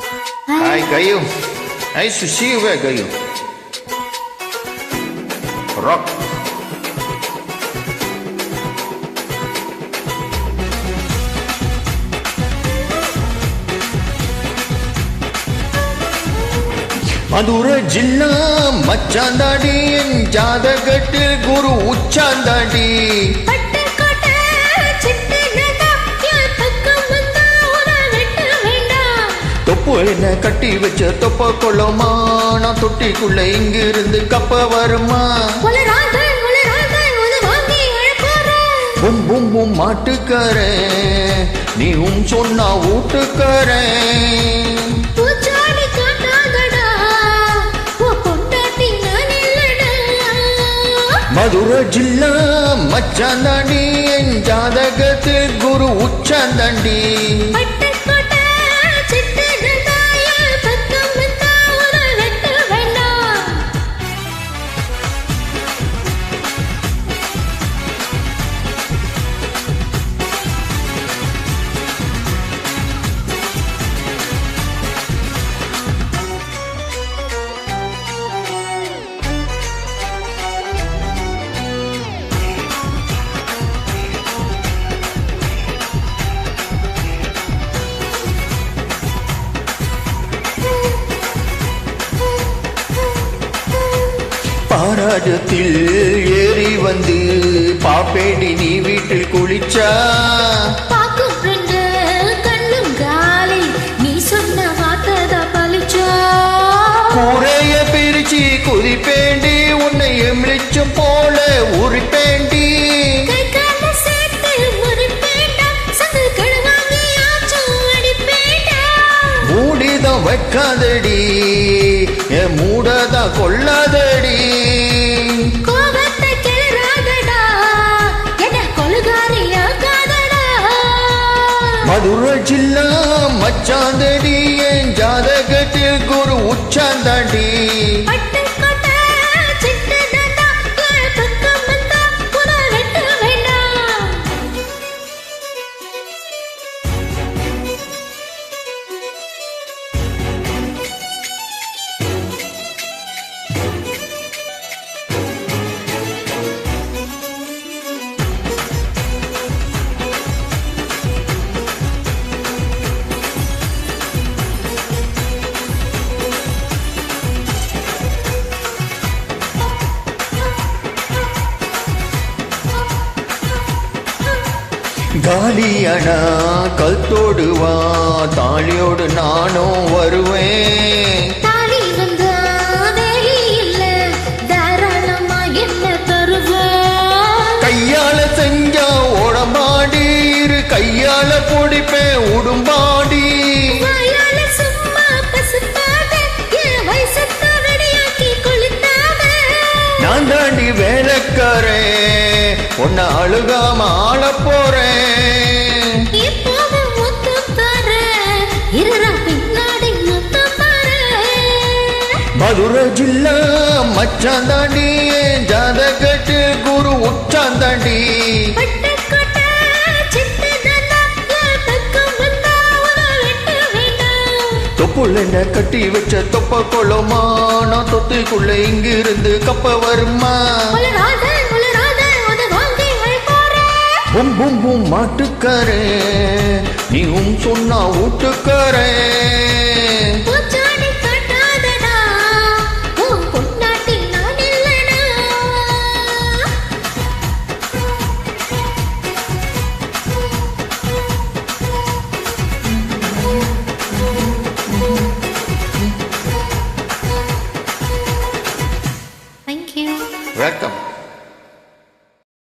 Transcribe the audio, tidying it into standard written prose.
Hi, Gayo. Nice to see you, Gayo. Rock. Madurai ஜில்லா மச்சாந்தாடி என் ஜாதகத்தில் குரு உச்சாந்தாடி தொப்பு என்ன கட்டி வச்ச தொப்ப கொள்ளமா நான் தொட்டிக்குள்ள இங்கிருந்து கப்ப வருமா பும் பும் பும் மாட்டுக்கறேன் நீ சொன்னா ஊட்டுக்கறேன் மதுரை ஜில்லா மச்சாந்தாண்டி என் ஜாதகத்தில் குரு உச்சாந்தாண்டி பாராஜத்தில் ஏறி வந்து பாப்பேடி நீ வீட்டில் குளிச்சா நீ சொன்ன வார்த்தை பலிச்சா கூரைய பிரிச்சு குதிப்பேண்டி உன்னை எமிழிச்சும் போல உரிப்பேண்டி மூடிதான் வைக்காதடி என் மூடதான் கொள்ளாதடி மதுரை ஜில்லா மச்சாந்தடி என் ஜாதகத்தில் குரு உச்சாந்தாண்டி காலியனா கல்தோடுவா தாலியோடு நானும் வருவேன் தாலி வந்தா வேலி இல்ல தாராளமா என்ன தருவேன் கையால செஞ்சா ஓடமாடி இரு கையால பொடிப்பேன் உடும்பாடி நான் தாண்டி வேலைக்காரேன் உன்னை அழுகாம ஆள போறேன் மதுரை ஜில்லா மச்சாந்தாண்டி ஜாதகத்தில் குரு உச்சாந்தாண்டி தொப்புள் என்ன கட்டி வச்ச தொப்ப கொள்ளமா நான் தொத்துக்குள்ள இங்கிருந்து கப்ப வருமா பும் பும் பும் மாட்டுக்கறேன் நீ சொன்னா ஊட்டுக்கறேன்